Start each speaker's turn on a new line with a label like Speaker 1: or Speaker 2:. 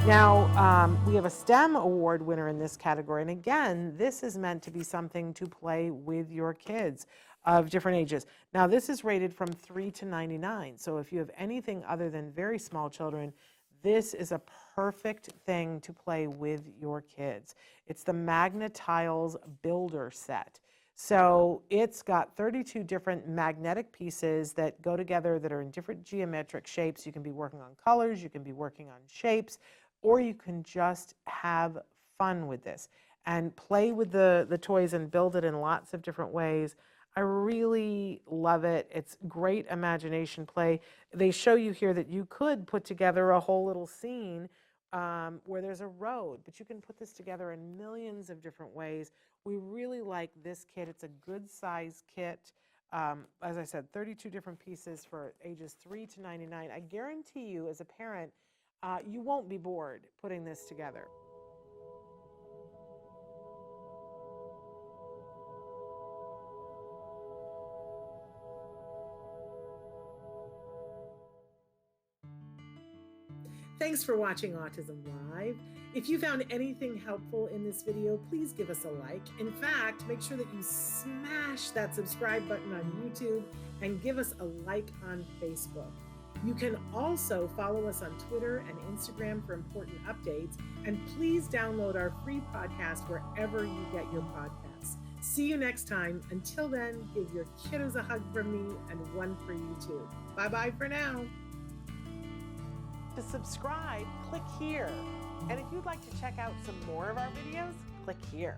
Speaker 1: Now, we have a STEM award winner in this category. And again, this is meant to be something to play with your kids of different ages. Now, this is rated from 3 to 99. So if you have anything other than very small children, this is a perfect thing to play with your kids. It's the Magnatile Builder set. So it's got 32 different magnetic pieces that go together that are in different geometric shapes. You can be working on colors, you can be working on shapes, or you can just have fun with this and play with the toys and build it in lots of different ways. I really love it. It's great imagination play. They show you here that you could put together a whole little scene where there's a road, but you can put this together in millions of different ways. We really like this kit. It's a good size kit. As I said, 32 different pieces for ages 3 to 99. I guarantee you as a parent, you won't be bored putting this together. Thanks for watching Autism Live. If you found anything helpful in this video, please give us a like. In fact, make sure that you smash that subscribe button on YouTube and give us a like on Facebook. You can also follow us on Twitter and Instagram for important updates. And please download our free podcast wherever you get your podcasts. See you next time. Until then, give your kiddos a hug from me and one for you too. Bye-bye for now. To subscribe, click here. And if you'd like to check out some more of our videos, click here.